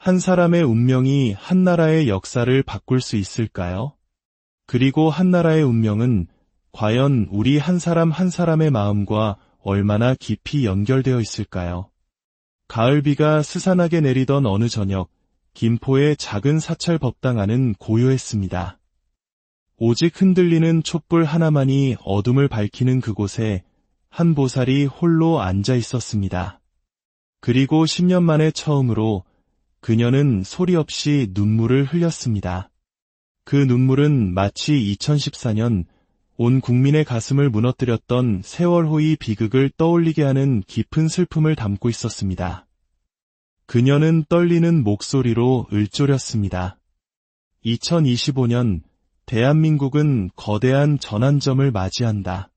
한 사람의 운명이 한 나라의 역사를 바꿀 수 있을까요? 그리고 한 나라의 운명은 과연 우리 한 사람 한 사람의 마음과 얼마나 깊이 연결되어 있을까요? 가을비가 스산하게 내리던 어느 저녁, 김포의 작은 사찰 법당 안은 고요했습니다. 오직 흔들리는 촛불 하나만이 어둠을 밝히는 그곳에 한 보살이 홀로 앉아 있었습니다. 그리고 10년 만에 처음으로 그녀는 소리 없이 눈물을 흘렸습니다. 그 눈물은 마치 2014년 온 국민의 가슴을 무너뜨렸던 세월호의 비극을 떠올리게 하는 깊은 슬픔을 담고 있었습니다. 그녀는 떨리는 목소리로 읊조렸습니다. 2025년 대한민국은 거대한 전환점을 맞이한다.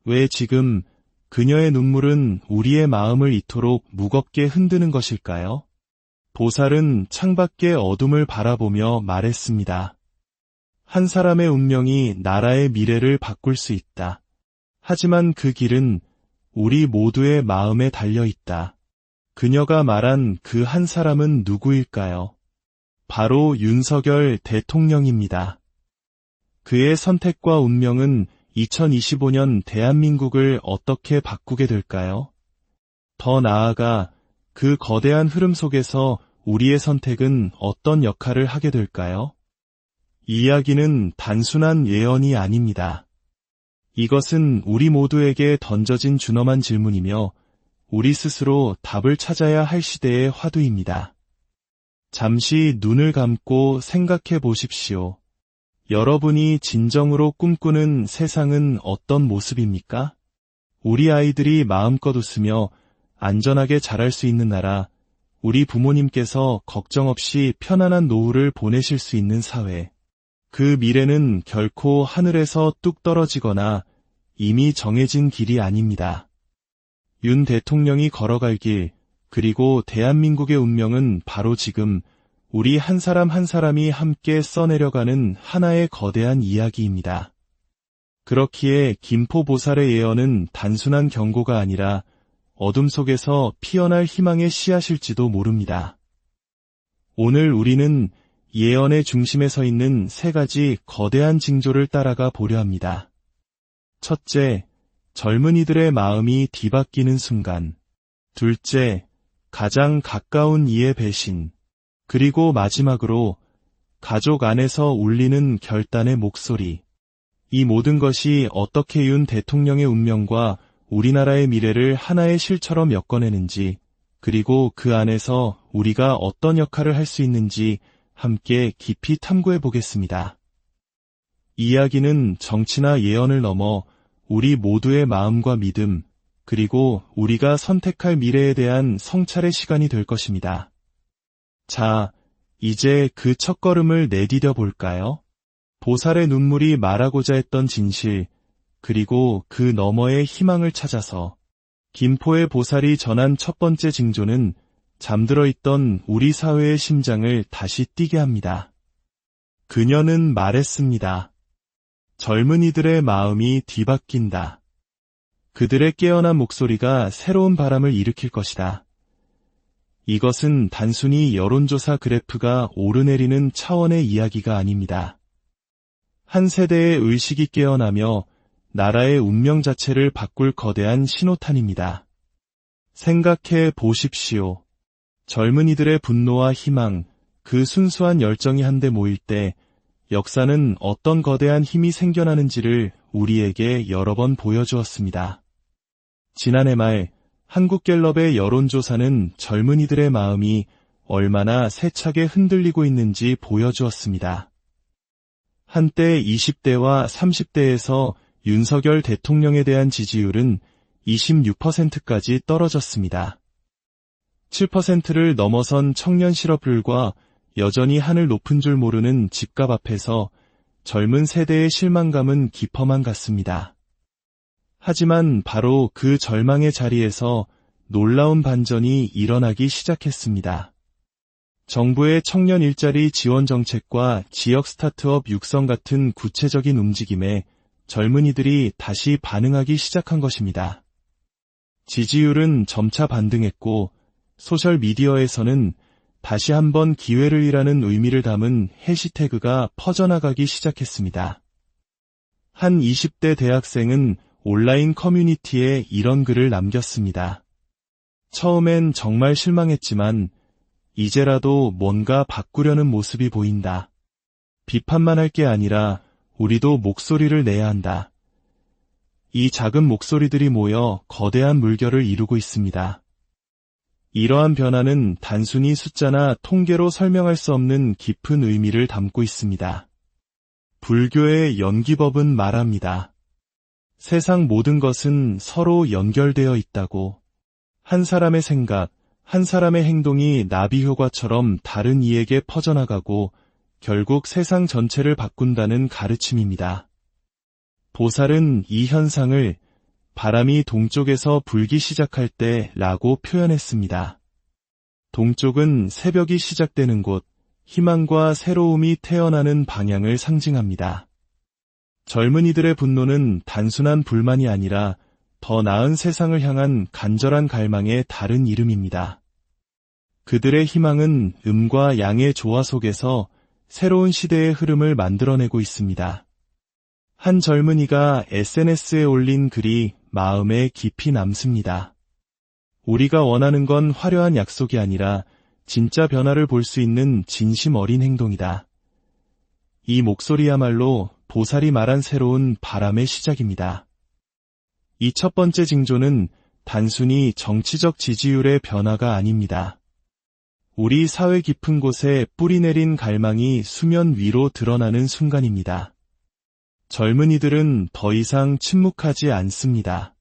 왜 지금 그녀의 눈물은 우리의 마음을 이토록 무겁게 흔드는 것일까요? 보살은 창밖의 어둠을 바라보며 말했습니다. 한 사람의 운명이 나라의 미래를 바꿀 수 있다. 하지만 그 길은 우리 모두의 마음에 달려 있다. 그녀가 말한 그 한 사람은 누구일까요? 바로 윤석열 대통령입니다. 그의 선택과 운명은 2025년 대한민국을 어떻게 바꾸게 될까요? 더 나아가 그 거대한 흐름 속에서 우리의 선택은 어떤 역할을 하게 될까요? 이 이야기는 단순한 예언이 아닙니다. 이것은 우리 모두에게 던져진 준엄한 질문이며 우리 스스로 답을 찾아야 할 시대의 화두입니다. 잠시 눈을 감고 생각해 보십시오. 여러분이 진정으로 꿈꾸는 세상은 어떤 모습입니까? 우리 아이들이 마음껏 웃으며 안전하게 자랄 수 있는 나라, 우리 부모님께서 걱정 없이 편안한 노후를 보내실 수 있는 사회. 그 미래는 결코 하늘에서 뚝 떨어지거나 이미 정해진 길이 아닙니다. 윤 대통령이 걸어갈 길, 그리고 대한민국의 운명은 바로 지금 우리 한 사람 한 사람이 함께 써내려가는 하나의 거대한 이야기입니다. 그렇기에 김포보살의 예언은 단순한 경고가 아니라 어둠 속에서 피어날 희망의 씨앗일지도 모릅니다. 오늘 우리는 예언의 중심에 서 있는 세 가지 거대한 징조를 따라가 보려 합니다. 첫째, 젊은이들의 마음이 뒤바뀌는 순간. 둘째, 가장 가까운 이의 배신. 그리고 마지막으로 가족 안에서 울리는 결단의 목소리. 이 모든 것이 어떻게 윤 대통령의 운명과 우리나라의 미래를 하나의 실처럼 엮어내는지, 그리고 그 안에서 우리가 어떤 역할을 할 수 있는지 함께 깊이 탐구해 보겠습니다. 이야기는 정치나 예언을 넘어 우리 모두의 마음과 믿음, 그리고 우리가 선택할 미래에 대한 성찰의 시간이 될 것입니다. 자, 이제 그 첫걸음을 내디뎌 볼까요? 보살의 눈물이 말하고자 했던 진실, 그리고 그 너머의 희망을 찾아서 김포의 보살이 전한 첫 번째 징조는 잠들어 있던 우리 사회의 심장을 다시 뛰게 합니다. 그녀는 말했습니다. 젊은이들의 마음이 뒤바뀐다. 그들의 깨어난 목소리가 새로운 바람을 일으킬 것이다. 이것은 단순히 여론조사 그래프가 오르내리는 차원의 이야기가 아닙니다. 한 세대의 의식이 깨어나며 나라의 운명 자체를 바꿀 거대한 신호탄입니다. 생각해 보십시오. 젊은이들의 분노와 희망, 그 순수한 열정이 한데 모일 때 역사는 어떤 거대한 힘이 생겨나는지를 우리에게 여러 번 보여주었습니다. 지난해 말 한국갤럽의 여론조사는 젊은이들의 마음이 얼마나 세차게 흔들리고 있는지 보여주었습니다. 한때 20대와 30대에서 윤석열 대통령에 대한 지지율은 26%까지 떨어졌습니다. 7%를 넘어선 청년 실업률과 여전히 하늘 높은 줄 모르는 집값 앞에서 젊은 세대의 실망감은 깊어만 갔습니다. 하지만 바로 그 절망의 자리에서 놀라운 반전이 일어나기 시작했습니다. 정부의 청년 일자리 지원 정책과 지역 스타트업 육성 같은 구체적인 움직임에 젊은이들이 다시 반응하기 시작한 것입니다. 지지율은 점차 반등했고 소셜미디어에서는 다시 한번 기회를 이라는 의미를 담은 해시태그가 퍼져나가기 시작했습니다. 한 20대 대학생은 온라인 커뮤니티에 이런 글을 남겼습니다. 처음엔 정말 실망했지만 이제라도 뭔가 바꾸려는 모습이 보인다. 비판만 할 게 아니라 우리도 목소리를 내야 한다. 이 작은 목소리들이 모여 거대한 물결을 이루고 있습니다. 이러한 변화는 단순히 숫자나 통계로 설명할 수 없는 깊은 의미를 담고 있습니다. 불교의 연기법은 말합니다. 세상 모든 것은 서로 연결되어 있다고. 한 사람의 생각, 한 사람의 행동이 나비 효과처럼 다른 이에게 퍼져나가고 결국 세상 전체를 바꾼다는 가르침입니다. 보살은 이 현상을 바람이 동쪽에서 불기 시작할 때라고 표현했습니다. 동쪽은 새벽이 시작되는 곳, 희망과 새로움이 태어나는 방향을 상징합니다. 젊은이들의 분노는 단순한 불만이 아니라 더 나은 세상을 향한 간절한 갈망의 다른 이름입니다. 그들의 희망은 음과 양의 조화 속에서 새로운 시대의 흐름을 만들어내고 있습니다. 한 젊은이가 SNS에 올린 글이 마음에 깊이 남습니다. 우리가 원하는 건 화려한 약속이 아니라 진짜 변화를 볼 수 있는 진심 어린 행동이다. 이 목소리야말로 보살이 말한 새로운 바람의 시작입니다. 이 첫 번째 징조는 단순히 정치적 지지율의 변화가 아닙니다. 우리 사회 깊은 곳에 뿌리내린 갈망이 수면 위로 드러나는 순간입니다. 젊은이들은 더 이상 침묵하지 않습니다.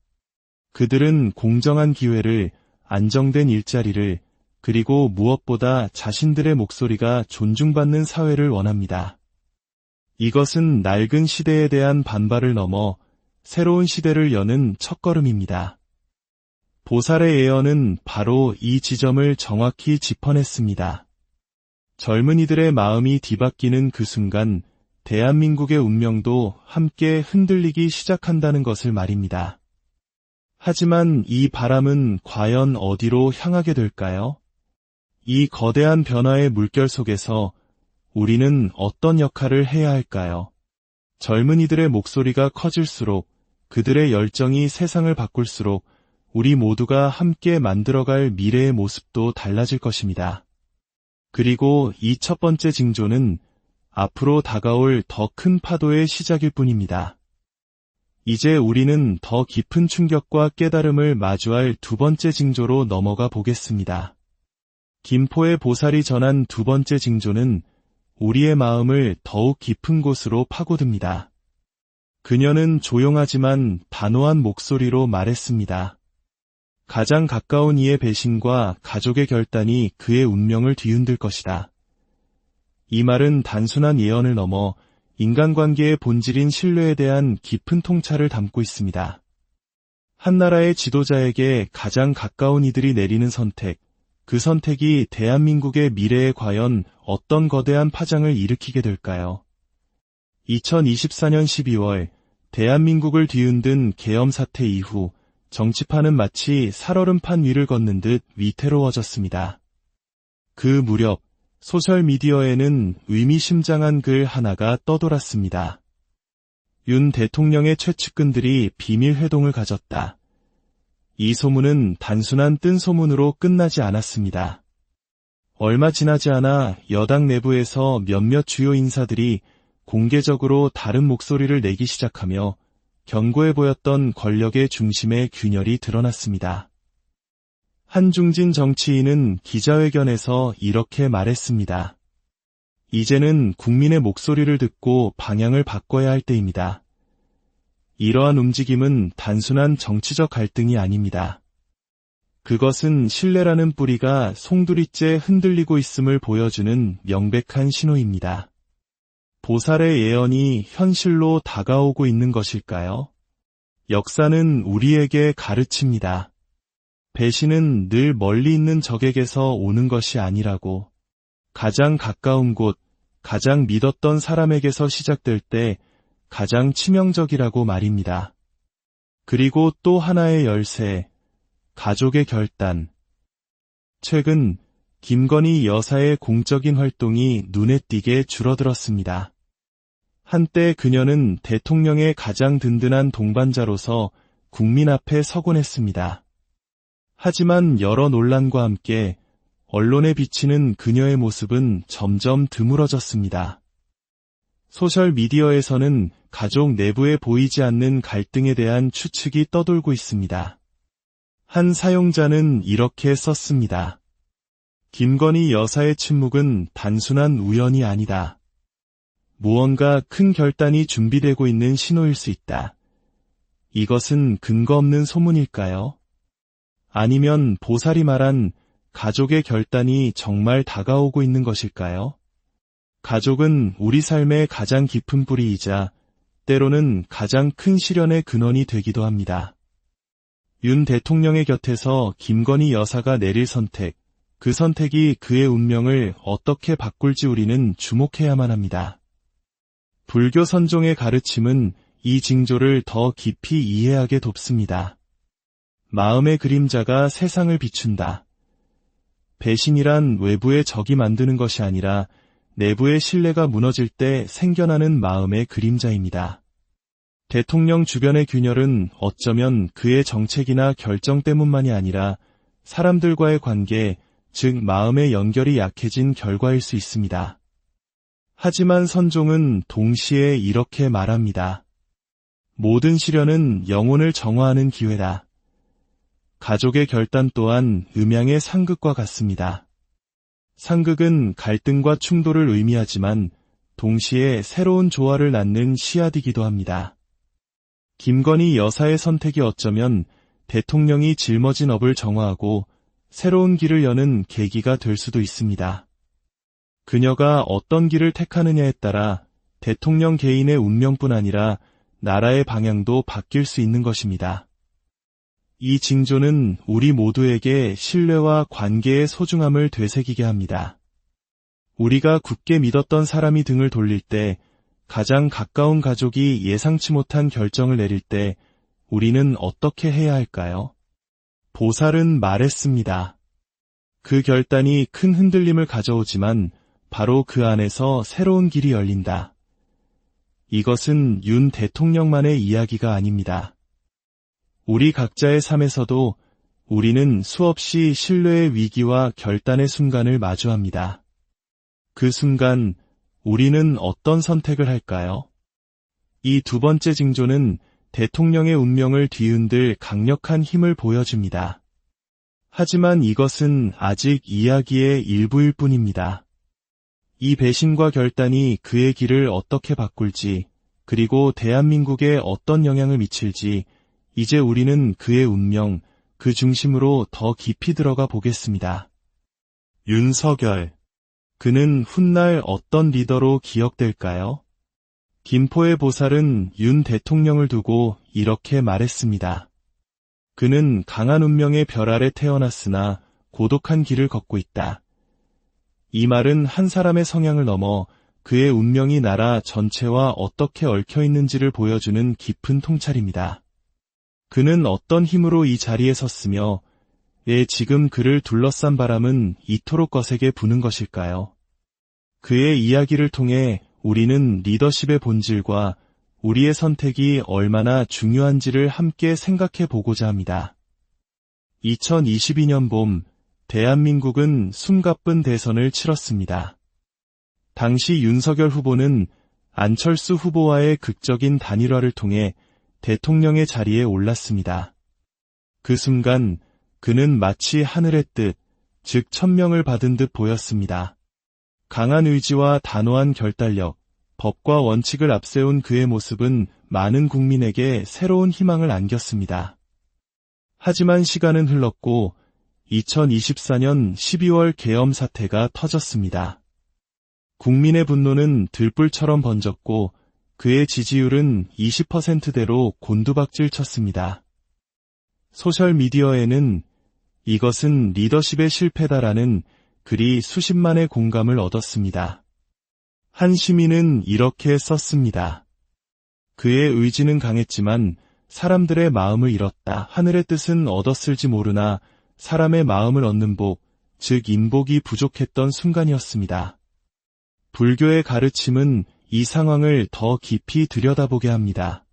그들은 공정한 기회를, 안정된 일자리를, 그리고 무엇보다 자신들의 목소리가 존중받는 사회를 원합니다. 이것은 낡은 시대에 대한 반발을 넘어 새로운 시대를 여는 첫걸음입니다. 보살의 예언은 바로 이 지점을 정확히 짚어냈습니다. 젊은이들의 마음이 뒤바뀌는 그 순간 대한민국의 운명도 함께 흔들리기 시작한다는 것을 말입니다. 하지만 이 바람은 과연 어디로 향하게 될까요? 이 거대한 변화의 물결 속에서 우리는 어떤 역할을 해야 할까요? 젊은이들의 목소리가 커질수록, 그들의 열정이 세상을 바꿀수록 우리 모두가 함께 만들어갈 미래의 모습도 달라질 것입니다. 그리고 이 첫 번째 징조는 앞으로 다가올 더 큰 파도의 시작일 뿐입니다. 이제 우리는 더 깊은 충격과 깨달음을 마주할 두 번째 징조로 넘어가 보겠습니다. 김포의 보살이 전한 두 번째 징조는 우리의 마음을 더욱 깊은 곳으로 파고듭니다. 그녀는 조용하지만 단호한 목소리로 말했습니다. 가장 가까운 이의 배신과 가족의 결단이 그의 운명을 뒤흔들 것이다. 이 말은 단순한 예언을 넘어 인간관계의 본질인 신뢰에 대한 깊은 통찰을 담고 있습니다. 한 나라의 지도자에게 가장 가까운 이들이 내리는 선택, 그 선택이 대한민국의 미래에 과연 어떤 거대한 파장을 일으키게 될까요? 2024년 12월 대한민국을 뒤흔든 계엄 사태 이후 정치판은 마치 살얼음판 위를 걷는 듯 위태로워졌습니다. 그 무렵 소셜미디어에는 의미심장한 글 하나가 떠돌았습니다. 윤 대통령의 최측근들이 비밀회동을 가졌다. 이 소문은 단순한 뜬소문으로 끝나지 않았습니다. 얼마 지나지 않아 여당 내부에서 몇몇 주요 인사들이 공개적으로 다른 목소리를 내기 시작하며 견고해 보였던 권력의 중심에 균열이 드러났습니다. 한 중진 정치인은 기자회견에서 이렇게 말했습니다. 이제는 국민의 목소리를 듣고 방향을 바꿔야 할 때입니다. 이러한 움직임은 단순한 정치적 갈등이 아닙니다. 그것은 신뢰라는 뿌리가 송두리째 흔들리고 있음을 보여주는 명백한 신호입니다. 보살의 예언이 현실로 다가오고 있는 것일까요? 역사는 우리에게 가르칩니다. 배신은 늘 멀리 있는 적에게서 오는 것이 아니라고. 가장 가까운 곳, 가장 믿었던 사람에게서 시작될 때 가장 치명적이라고 말입니다. 그리고 또 하나의 열쇠, 가족의 결단. 최근 김건희 여사의 공적인 활동이 눈에 띄게 줄어들었습니다. 한때 그녀는 대통령의 가장 든든한 동반자로서 국민 앞에 서곤 했습니다. 하지만 여러 논란과 함께 언론에 비치는 그녀의 모습은 점점 드물어졌습니다. 소셜미디어에서는 가족 내부에 보이지 않는 갈등에 대한 추측이 떠돌고 있습니다. 한 사용자는 이렇게 썼습니다. 김건희 여사의 침묵은 단순한 우연이 아니다. 무언가 큰 결단이 준비되고 있는 신호일 수 있다. 이것은 근거 없는 소문일까요? 아니면 보살이 말한 가족의 결단이 정말 다가오고 있는 것일까요? 가족은 우리 삶의 가장 깊은 뿌리이자 때로는 가장 큰 시련의 근원이 되기도 합니다. 윤 대통령의 곁에서 김건희 여사가 내릴 선택, 그 선택이 그의 운명을 어떻게 바꿀지 우리는 주목해야만 합니다. 불교 선종의 가르침은 이 징조를 더 깊이 이해하게 돕습니다. 마음의 그림자가 세상을 비춘다. 배신이란 외부의 적이 만드는 것이 아니라 내부의 신뢰가 무너질 때 생겨나는 마음의 그림자입니다. 대통령 주변의 균열은 어쩌면 그의 정책이나 결정 때문만이 아니라 사람들과의 관계, 즉 마음의 연결이 약해진 결과일 수 있습니다. 하지만 선종은 동시에 이렇게 말합니다. 모든 시련은 영혼을 정화하는 기회다. 가족의 결단 또한 음양의 상극과 같습니다. 상극은 갈등과 충돌을 의미하지만 동시에 새로운 조화를 낳는 씨앗이기도 합니다. 김건희 여사의 선택이 어쩌면 대통령이 짊어진 업을 정화하고 새로운 길을 여는 계기가 될 수도 있습니다. 그녀가 어떤 길을 택하느냐에 따라 대통령 개인의 운명뿐 아니라 나라의 방향도 바뀔 수 있는 것입니다. 이 징조는 우리 모두에게 신뢰와 관계의 소중함을 되새기게 합니다. 우리가 굳게 믿었던 사람이 등을 돌릴 때, 가장 가까운 가족이 예상치 못한 결정을 내릴 때 우리는 어떻게 해야 할까요? 보살은 말했습니다. 그 결단이 큰 흔들림을 가져오지만 바로 그 안에서 새로운 길이 열린다. 이것은 윤 대통령만의 이야기가 아닙니다. 우리 각자의 삶에서도 우리는 수없이 신뢰의 위기와 결단의 순간을 마주합니다. 그 순간 우리는 어떤 선택을 할까요? 이 두 번째 징조는 대통령의 운명을 뒤흔들 강력한 힘을 보여줍니다. 하지만 이것은 아직 이야기의 일부일 뿐입니다. 이 배신과 결단이 그의 길을 어떻게 바꿀지, 그리고 대한민국에 어떤 영향을 미칠지, 이제 우리는 그의 운명, 그 중심으로 더 깊이 들어가 보겠습니다. 윤석열. 그는 훗날 어떤 리더로 기억될까요? 김포의 보살은 윤 대통령을 두고 이렇게 말했습니다. 그는 강한 운명의 별 아래 태어났으나 고독한 길을 걷고 있다. 이 말은 한 사람의 성향을 넘어 그의 운명이 나라 전체와 어떻게 얽혀 있는지를 보여주는 깊은 통찰입니다. 그는 어떤 힘으로 이 자리에 섰으며 왜 지금 그를 둘러싼 바람은 이토록 거세게 부는 것일까요? 그의 이야기를 통해 우리는 리더십의 본질과 우리의 선택이 얼마나 중요한지를 함께 생각해 보고자 합니다. 2022년 봄, 대한민국은 숨가쁜 대선을 치렀습니다. 당시 윤석열 후보는 안철수 후보와의 극적인 단일화를 통해 대통령의 자리에 올랐습니다. 그 순간 그는 마치 하늘의 뜻, 즉 천명을 받은 듯 보였습니다. 강한 의지와 단호한 결단력, 법과 원칙을 앞세운 그의 모습은 많은 국민에게 새로운 희망을 안겼습니다. 하지만 시간은 흘렀고 2024년 12월 계엄 사태가 터졌습니다. 국민의 분노는 들불처럼 번졌고 그의 지지율은 20%대로 곤두박질 쳤습니다. 소셜미디어에는 이것은 리더십의 실패다라는 글이 수십만의 공감을 얻었습니다. 한 시민은 이렇게 썼습니다. 그의 의지는 강했지만 사람들의 마음을 잃었다. 하늘의 뜻은 얻었을지 모르나 사람의 마음을 얻는 복, 즉 인복이 부족했던 순간이었습니다. 불교의 가르침은 이 상황을 더 깊이 들여다보게 합니다.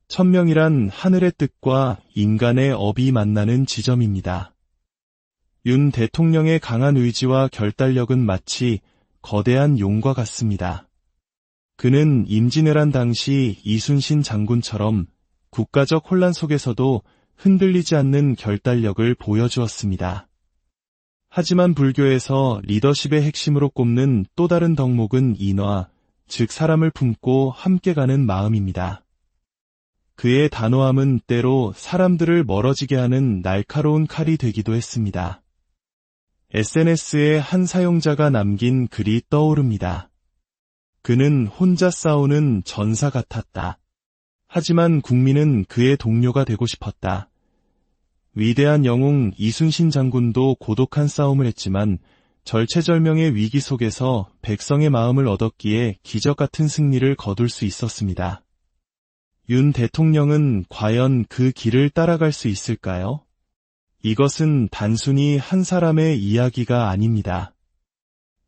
천명이란 하늘의 뜻과 인간의 업이 만나는 지점입니다. 윤 대통령의 강한 의지와 결단력은 마치 거대한 용과 같습니다. 그는 임진왜란 당시 이순신 장군처럼 국가적 혼란 속에서도 흔들리지 않는 결단력을 보여주었습니다. 하지만 불교에서 리더십의 핵심으로 꼽는 또 다른 덕목은 인화, 즉 사람을 품고 함께 가는 마음입니다. 그의 단호함은 때로 사람들을 멀어지게 하는 날카로운 칼이 되기도 했습니다. SNS에 한 사용자가 남긴 글이 떠오릅니다. 그는 혼자 싸우는 전사 같았다. 하지만 국민은 그의 동료가 되고 싶었다. 위대한 영웅 이순신 장군도 고독한 싸움을 했지만 절체절명의 위기 속에서 백성의 마음을 얻었기에 기적 같은 승리를 거둘 수 있었습니다. 윤 대통령은 과연 그 길을 따라갈 수 있을까요? 이것은 단순히 한 사람의 이야기가 아닙니다.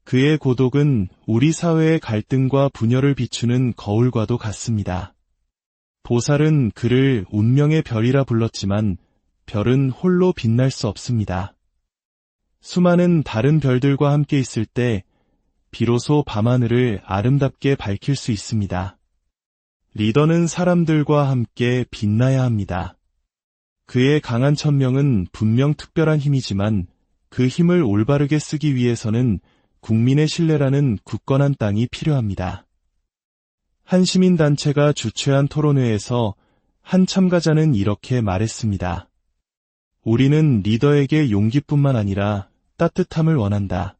그의 고독은 우리 사회의 갈등과 분열을 비추는 거울과도 같습니다. 보살은 그를 운명의 별이라 불렀지만 별은 홀로 빛날 수 없습니다. 수많은 다른 별들과 함께 있을 때 비로소 밤하늘을 아름답게 밝힐 수 있습니다. 리더는 사람들과 함께 빛나야 합니다. 그의 강한 천명은 분명 특별한 힘이지만 그 힘을 올바르게 쓰기 위해서는 국민의 신뢰라는 굳건한 땅이 필요합니다. 한 시민단체가 주최한 토론회에서 한 참가자는 이렇게 말했습니다. 우리는 리더에게 용기뿐만 아니라 따뜻함을 원한다.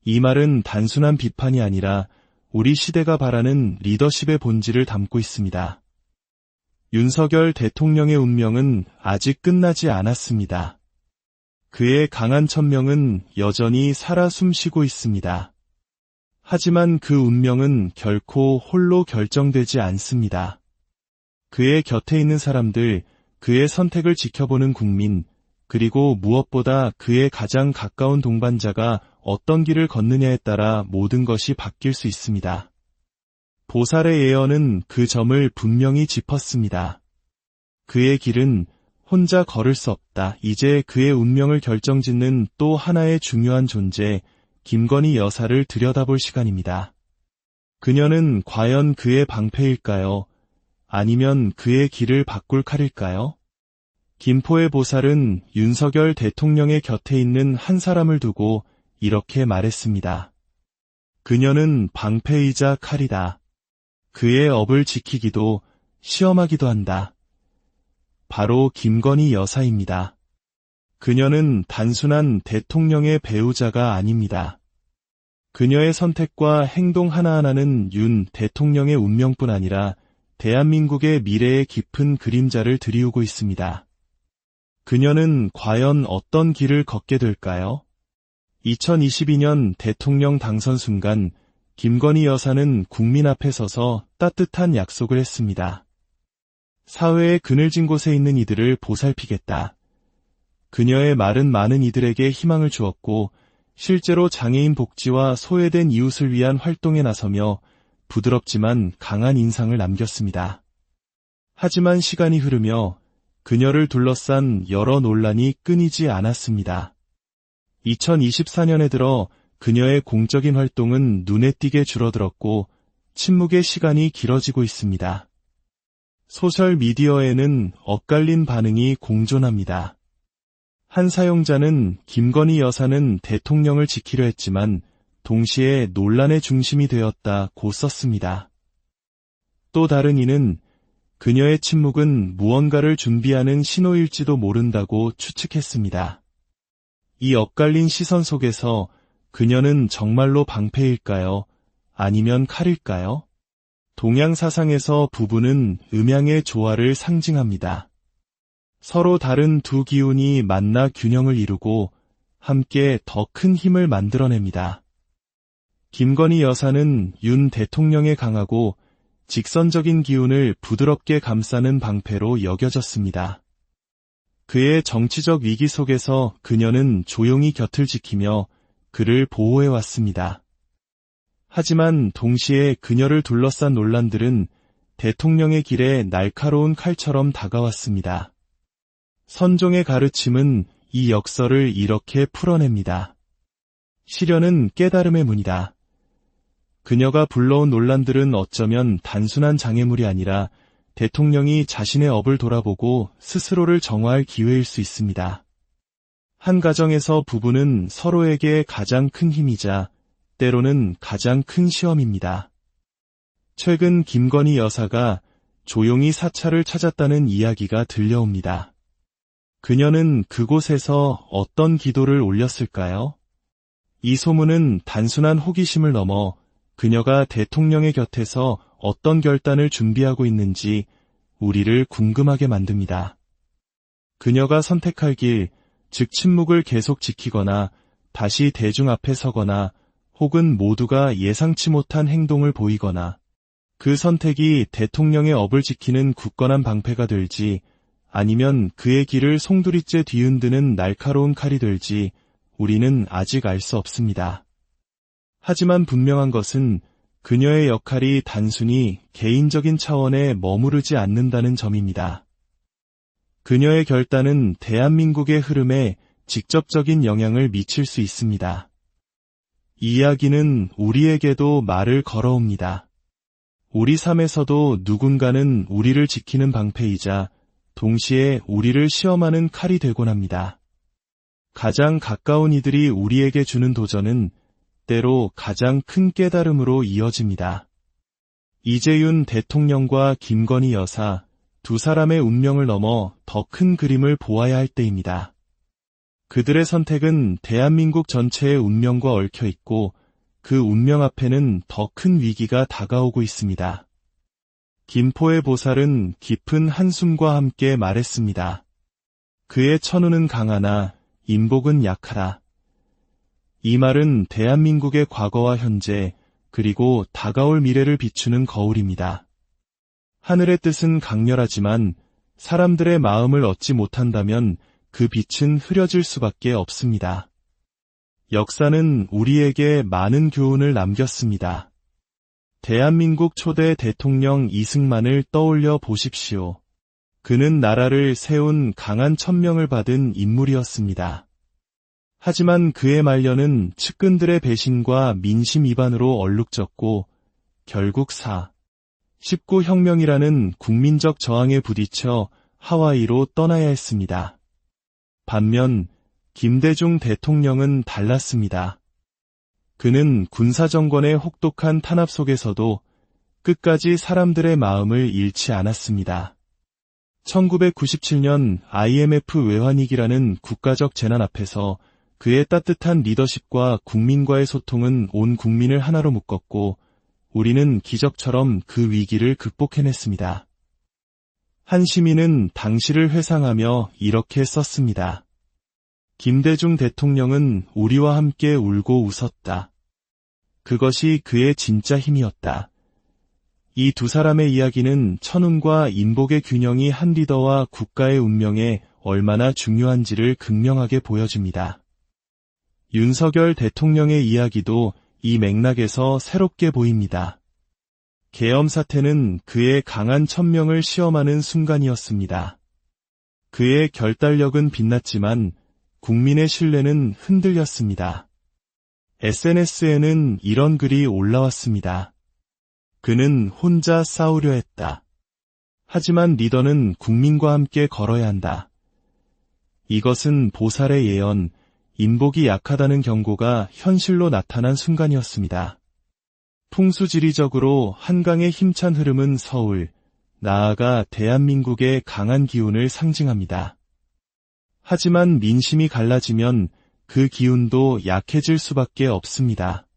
이 말은 단순한 비판이 아니라 우리 시대가 바라는 리더십의 본질을 담고 있습니다. 윤석열 대통령의 운명은 아직 끝나지 않았습니다. 그의 강한 천명은 여전히 살아 숨쉬고 있습니다. 하지만 그 운명은 결코 홀로 결정되지 않습니다. 그의 곁에 있는 사람들, 그의 선택을 지켜보는 국민, 그리고 무엇보다 그의 가장 가까운 동반자가 어떤 길을 걷느냐에 따라 모든 것이 바뀔 수 있습니다. 보살의 예언은 그 점을 분명히 짚었습니다. 그의 길은 혼자 걸을 수 없다. 이제 그의 운명을 결정짓는 또 하나의 중요한 존재, 김건희 여사를 들여다볼 시간입니다. 그녀는 과연 그의 방패일까요? 아니면 그의 길을 바꿀 칼일까요? 김포의 보살은 윤석열 대통령의 곁에 있는 한 사람을 두고 이렇게 말했습니다. 그녀는 방패이자 칼이다. 그의 업을 지키기도 시험하기도 한다. 바로 김건희 여사입니다. 그녀는 단순한 대통령의 배우자가 아닙니다. 그녀의 선택과 행동 하나하나는 윤 대통령의 운명뿐 아니라 대한민국의 미래의 깊은 그림자를 드리우고 있습니다. 그녀는 과연 어떤 길을 걷게 될까요? 2022년 대통령 당선 순간 김건희 여사는 국민 앞에 서서 따뜻한 약속을 했습니다. 사회의 그늘진 곳에 있는 이들을 보살피겠다. 그녀의 말은 많은 이들에게 희망을 주었고 실제로 장애인 복지와 소외된 이웃을 위한 활동에 나서며 부드럽지만 강한 인상을 남겼습니다. 하지만 시간이 흐르며 그녀를 둘러싼 여러 논란이 끊이지 않았습니다. 2024년에 들어 그녀의 공적인 활동은 눈에 띄게 줄어들었고 침묵의 시간이 길어지고 있습니다. 소셜미디어에는 엇갈린 반응이 공존합니다. 한 사용자는 김건희 여사는 대통령을 지키려 했지만 동시에 논란의 중심이 되었다고 썼습니다. 또 다른 이는 그녀의 침묵은 무언가를 준비하는 신호일지도 모른다고 추측했습니다. 이 엇갈린 시선 속에서 그녀는 정말로 방패일까요? 아니면 칼일까요? 동양 사상에서 부부는 음양의 조화를 상징합니다. 서로 다른 두 기운이 만나 균형을 이루고 함께 더 큰 힘을 만들어냅니다. 김건희 여사는 윤 대통령의 강하고 직선적인 기운을 부드럽게 감싸는 방패로 여겨졌습니다. 그의 정치적 위기 속에서 그녀는 조용히 곁을 지키며 그를 보호해왔습니다. 하지만 동시에 그녀를 둘러싼 논란들은 대통령의 길에 날카로운 칼처럼 다가왔습니다. 선종의 가르침은 이 역설을 이렇게 풀어냅니다. 시련은 깨달음의 문이다. 그녀가 불러온 논란들은 어쩌면 단순한 장애물이 아니라 대통령이 자신의 업을 돌아보고 스스로를 정화할 기회일 수 있습니다. 한 가정에서 부부는 서로에게 가장 큰 힘이자 때로는 가장 큰 시험입니다. 최근 김건희 여사가 조용히 사찰을 찾았다는 이야기가 들려옵니다. 그녀는 그곳에서 어떤 기도를 올렸을까요? 이 소문은 단순한 호기심을 넘어 그녀가 대통령의 곁에서 어떤 결단을 준비하고 있는지 우리를 궁금하게 만듭니다. 그녀가 선택할 길, 즉 침묵을 계속 지키거나 다시 대중 앞에 서거나 혹은 모두가 예상치 못한 행동을 보이거나 그 선택이 대통령의 업을 지키는 굳건한 방패가 될지 아니면 그의 길을 송두리째 뒤흔드는 날카로운 칼이 될지 우리는 아직 알 수 없습니다. 하지만 분명한 것은 그녀의 역할이 단순히 개인적인 차원에 머무르지 않는다는 점입니다. 그녀의 결단은 대한민국의 흐름에 직접적인 영향을 미칠 수 있습니다. 이 이야기는 우리에게도 말을 걸어옵니다. 우리 삶에서도 누군가는 우리를 지키는 방패이자 동시에 우리를 시험하는 칼이 되곤 합니다. 가장 가까운 이들이 우리에게 주는 도전은 때로 가장 큰 깨달음으로 이어집니다. 이재윤 대통령과 김건희 여사 두 사람의 운명을 넘어 더 큰 그림을 보아야 할 때입니다. 그들의 선택은 대한민국 전체의 운명과 얽혀 있고 그 운명 앞에는 더 큰 위기가 다가오고 있습니다. 김포의 보살은 깊은 한숨과 함께 말했습니다. 그의 천우는 강하나 인복은 약하라. 이 말은 대한민국의 과거와 현재 그리고 다가올 미래를 비추는 거울입니다. 하늘의 뜻은 강렬하지만 사람들의 마음을 얻지 못한다면 그 빛은 흐려질 수밖에 없습니다. 역사는 우리에게 많은 교훈을 남겼습니다. 대한민국 초대 대통령 이승만을 떠올려 보십시오. 그는 나라를 세운 강한 천명을 받은 인물이었습니다. 하지만 그의 말년은 측근들의 배신과 민심 이반으로 얼룩졌고 결국 19 혁명이라는 국민적 저항에 부딪혀 하와이로 떠나야 했습니다. 반면 김대중 대통령은 달랐습니다. 그는 군사정권의 혹독한 탄압 속에서도 끝까지 사람들의 마음을 잃지 않았습니다. 1997년 IMF 외환위기라는 국가적 재난 앞에서 그의 따뜻한 리더십과 국민과의 소통은 온 국민을 하나로 묶었고 우리는 기적처럼 그 위기를 극복해냈습니다. 한 시민은 당시를 회상하며 이렇게 썼습니다. 김대중 대통령은 우리와 함께 울고 웃었다. 그것이 그의 진짜 힘이었다. 이 두 사람의 이야기는 천운과 인복의 균형이 한 리더와 국가의 운명에 얼마나 중요한지를 극명하게 보여줍니다. 윤석열 대통령의 이야기도 이 맥락에서 새롭게 보입니다. 계엄 사태는 그의 강한 천명을 시험하는 순간이었습니다. 그의 결단력은 빛났지만 국민의 신뢰는 흔들렸습니다. SNS에는 이런 글이 올라왔습니다. 그는 혼자 싸우려 했다. 하지만 리더는 국민과 함께 걸어야 한다. 이것은 보살의 예언, 인복이 약하다는 경고가 현실로 나타난 순간이었습니다. 풍수지리적으로 한강의 힘찬 흐름은 서울, 나아가 대한민국의 강한 기운을 상징합니다. 하지만 민심이 갈라지면 그 기운도 약해질 수밖에 없습니다.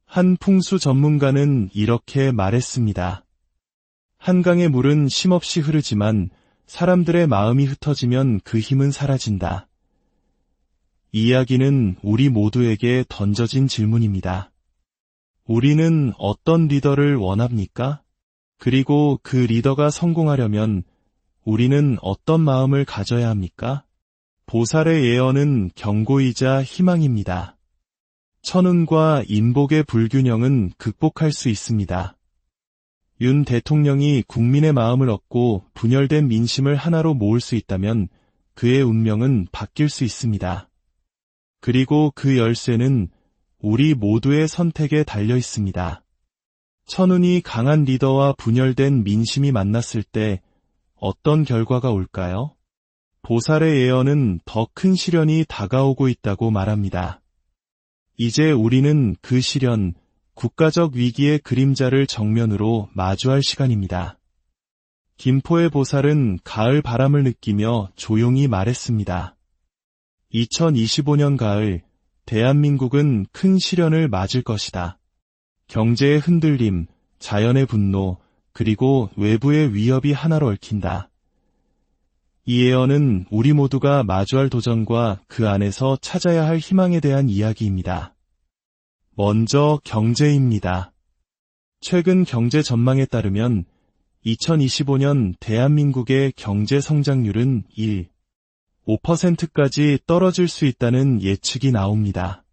한 풍수 전문가는 이렇게 말했습니다. 한강의 물은 쉼없이 흐르지만 사람들의 마음이 흩어지면 그 힘은 사라진다. 이 이야기는 우리 모두에게 던져진 질문입니다. 우리는 어떤 리더를 원합니까? 그리고 그 리더가 성공하려면 우리는 어떤 마음을 가져야 합니까? 보살의 예언은 경고이자 희망입니다. 천운과 인복의 불균형은 극복할 수 있습니다. 윤 대통령이 국민의 마음을 얻고 분열된 민심을 하나로 모을 수 있다면 그의 운명은 바뀔 수 있습니다. 그리고 그 열쇠는 우리 모두의 선택에 달려 있습니다. 천운이 강한 리더와 분열된 민심이 만났을 때 어떤 결과가 올까요? 보살의 예언은 더 큰 시련이 다가오고 있다고 말합니다. 이제 우리는 그 시련, 국가적 위기의 그림자를 정면으로 마주할 시간입니다. 김포의 보살은 가을 바람을 느끼며 조용히 말했습니다. 2025년 가을, 대한민국은 큰 시련을 맞을 것이다. 경제의 흔들림, 자연의 분노, 그리고 외부의 위협이 하나로 얽힌다. 이 예언은 우리 모두가 마주할 도전과 그 안에서 찾아야 할 희망에 대한 이야기입니다. 먼저 경제입니다. 최근 경제 전망에 따르면 2025년 대한민국의 경제 성장률은 5%까지 떨어질 수 있다는 예측이 나옵니다.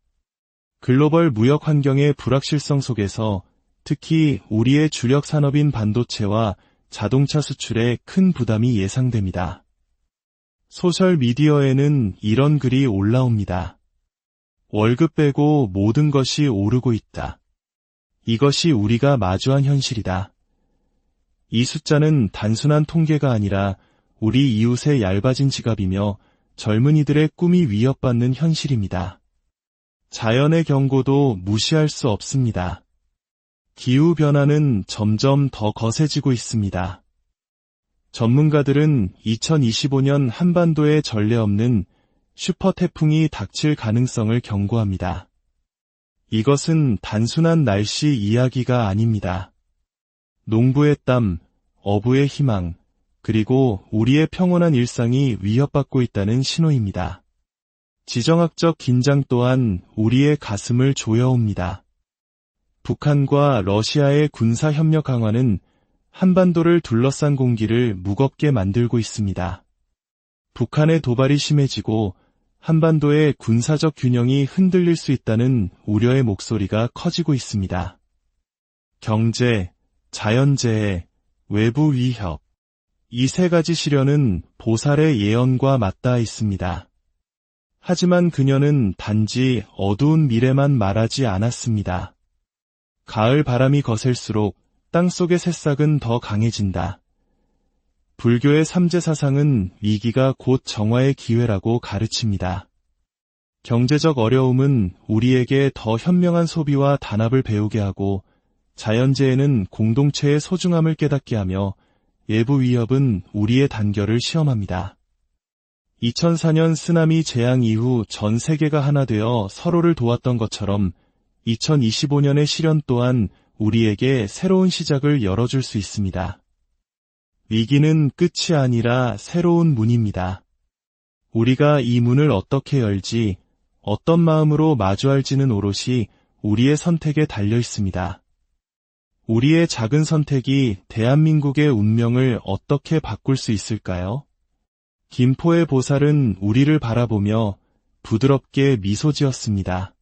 글로벌 무역 환경의 불확실성 속에서 특히 우리의 주력 산업인 반도체와 자동차 수출에 큰 부담이 예상됩니다. 소셜미디어에는 이런 글이 올라옵니다. 월급 빼고 모든 것이 오르고 있다. 이것이 우리가 마주한 현실이다. 이 숫자는 단순한 통계가 아니라 우리 이웃의 얇아진 지갑이며 젊은이들의 꿈이 위협받는 현실입니다. 자연의 경고도 무시할 수 없습니다. 기후변화는 점점 더 거세지고 있습니다. 전문가들은 2025년 한반도에 전례 없는 슈퍼 태풍이 닥칠 가능성을 경고합니다. 이것은 단순한 날씨 이야기가 아닙니다. 농부의 땀, 어부의 희망, 그리고 우리의 평온한 일상이 위협받고 있다는 신호입니다. 지정학적 긴장 또한 우리의 가슴을 조여옵니다. 북한과 러시아의 군사협력 강화는 한반도를 둘러싼 공기를 무겁게 만들고 있습니다. 북한의 도발이 심해지고 한반도의 군사적 균형이 흔들릴 수 있다는 우려의 목소리가 커지고 있습니다. 경제, 자연재해, 외부 위협, 이 세 가지 시련은 보살의 예언과 맞닿아 있습니다. 하지만 그녀는 단지 어두운 미래만 말하지 않았습니다. 가을 바람이 거셀수록 땅속의 새싹은 더 강해진다. 불교의 삼재 사상은 위기가 곧 정화의 기회라고 가르칩니다. 경제적 어려움은 우리에게 더 현명한 소비와 단합을 배우게 하고 자연재해는 공동체의 소중함을 깨닫게 하며 외부 위협은 우리의 단결을 시험합니다. 2004년 쓰나미 재앙 이후 전 세계가 하나 되어 서로를 도왔던 것처럼 2025년의 시련 또한 우리에게 새로운 시작을 열어줄 수 있습니다. 위기는 끝이 아니라 새로운 문입니다. 우리가 이 문을 어떻게 열지, 어떤 마음으로 마주할지는 오롯이 우리의 선택에 달려 있습니다. 우리의 작은 선택이 대한민국의 운명을 어떻게 바꿀 수 있을까요? 김포의 보살은 우리를 바라보며 부드럽게 미소 지었습니다.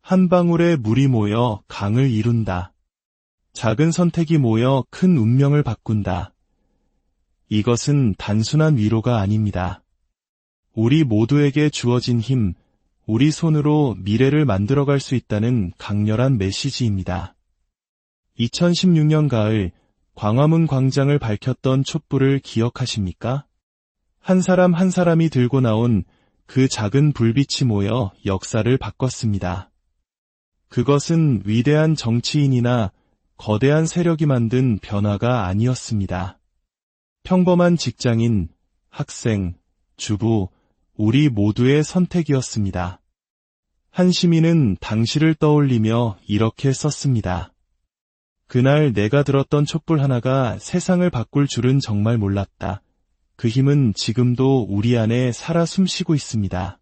한 방울의 물이 모여 강을 이룬다. 작은 선택이 모여 큰 운명을 바꾼다. 이것은 단순한 위로가 아닙니다. 우리 모두에게 주어진 힘, 우리 손으로 미래를 만들어갈 수 있다는 강렬한 메시지입니다. 2016년 가을 광화문 광장을 밝혔던 촛불을 기억하십니까? 한 사람 한 사람이 들고 나온 그 작은 불빛이 모여 역사를 바꿨습니다. 그것은 위대한 정치인이나 거대한 세력이 만든 변화가 아니었습니다. 평범한 직장인, 학생, 주부, 우리 모두의 선택이었습니다. 한 시민은 당시를 떠올리며 이렇게 썼습니다. 그날 내가 들었던 촛불 하나가 세상을 바꿀 줄은 정말 몰랐다. 그 힘은 지금도 우리 안에 살아 숨쉬고 있습니다.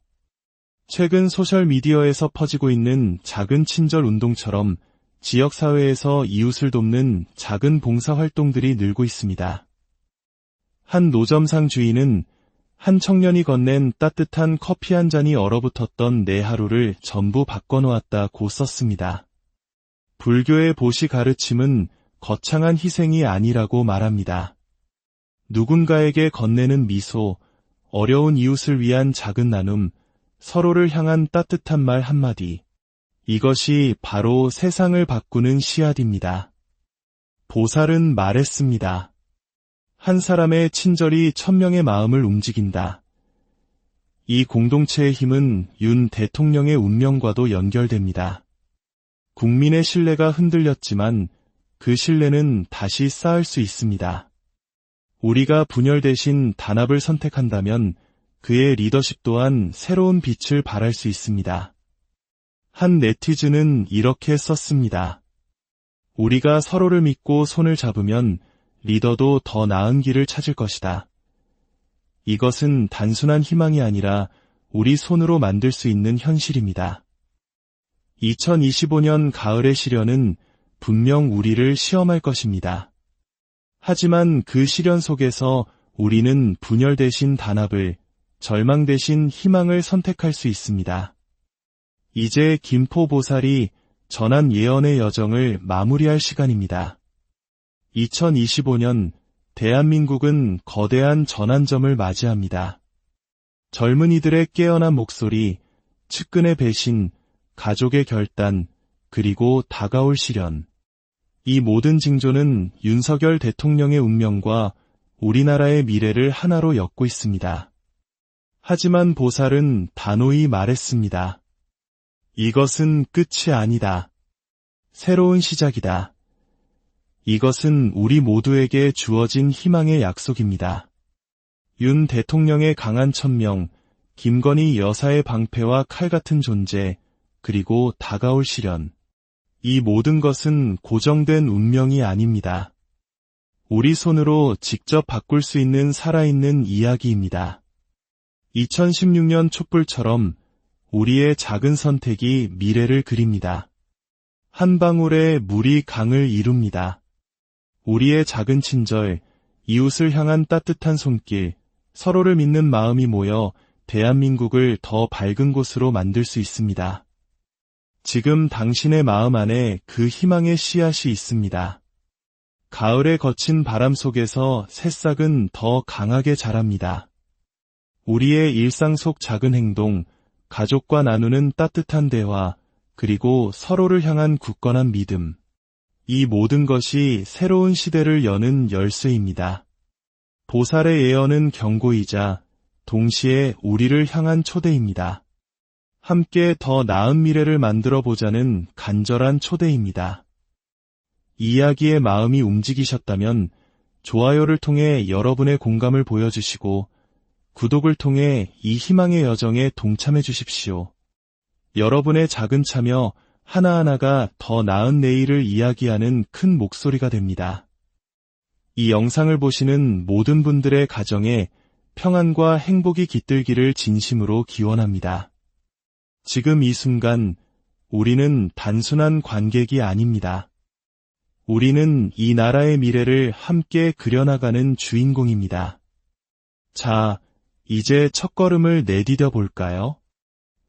최근 소셜미디어에서 퍼지고 있는 작은 친절 운동처럼 지역사회에서 이웃을 돕는 작은 봉사활동들이 늘고 있습니다. 한 노점상 주인은 한 청년이 건넨 따뜻한 커피 한 잔이 얼어붙었던 내 하루를 전부 바꿔놓았다고 썼습니다. 불교의 보시 가르침은 거창한 희생이 아니라고 말합니다. 누군가에게 건네는 미소, 어려운 이웃을 위한 작은 나눔, 서로를 향한 따뜻한 말 한마디. 이것이 바로 세상을 바꾸는 씨앗입니다. 보살은 말했습니다. 한 사람의 친절이 1000명의 마음을 움직인다. 이 공동체의 힘은 윤 대통령의 운명과도 연결됩니다. 국민의 신뢰가 흔들렸지만 그 신뢰는 다시 쌓을 수 있습니다. 우리가 분열 대신 단합을 선택한다면 그의 리더십 또한 새로운 빛을 발할 수 있습니다. 한 네티즌은 이렇게 썼습니다. 우리가 서로를 믿고 손을 잡으면 리더도 더 나은 길을 찾을 것이다. 이것은 단순한 희망이 아니라 우리 손으로 만들 수 있는 현실입니다. 2025년 가을의 시련은 분명 우리를 시험할 것입니다. 하지만 그 시련 속에서 우리는 분열 대신 단합을, 절망 대신 희망을 선택할 수 있습니다. 이제 김포보살이 전한 예언의 여정을 마무리할 시간입니다. 2025년 대한민국은 거대한 전환점을 맞이합니다. 젊은이들의 깨어난 목소리, 측근의 배신, 가족의 결단, 그리고 다가올 시련. 이 모든 징조는 윤석열 대통령의 운명과 우리나라의 미래를 하나로 엮고 있습니다. 하지만 보살은 단호히 말했습니다. 이것은 끝이 아니다. 새로운 시작이다. 이것은 우리 모두에게 주어진 희망의 약속입니다. 윤 대통령의 강한 천명, 김건희 여사의 방패와 칼 같은 존재, 그리고 다가올 시련. 이 모든 것은 고정된 운명이 아닙니다. 우리 손으로 직접 바꿀 수 있는 살아있는 이야기입니다. 2016년 촛불처럼 우리의 작은 선택이 미래를 그립니다. 한 방울의 물이 강을 이룹니다. 우리의 작은 친절, 이웃을 향한 따뜻한 손길, 서로를 믿는 마음이 모여 대한민국을 더 밝은 곳으로 만들 수 있습니다. 지금 당신의 마음 안에 그 희망의 씨앗이 있습니다. 가을의 거친 바람 속에서 새싹은 더 강하게 자랍니다. 우리의 일상 속 작은 행동, 가족과 나누는 따뜻한 대화, 그리고 서로를 향한 굳건한 믿음. 이 모든 것이 새로운 시대를 여는 열쇠입니다. 보살의 예언은 경고이자 동시에 우리를 향한 초대입니다. 함께 더 나은 미래를 만들어 보자는 간절한 초대입니다. 이야기의 마음이 움직이셨다면 좋아요를 통해 여러분의 공감을 보여주시고 구독을 통해 이 희망의 여정에 동참해 주십시오. 여러분의 작은 참여 하나하나가 더 나은 내일을 이야기하는 큰 목소리가 됩니다. 이 영상을 보시는 모든 분들의 가정에 평안과 행복이 깃들기를 진심으로 기원합니다. 지금 이 순간 우리는 단순한 관객이 아닙니다. 우리는 이 나라의 미래를 함께 그려나가는 주인공입니다. 자, 이제 첫걸음을 내디뎌 볼까요?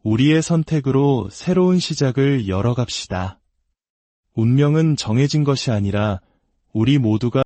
우리의 선택으로 새로운 시작을 열어갑시다. 운명은 정해진 것이 아니라 우리 모두가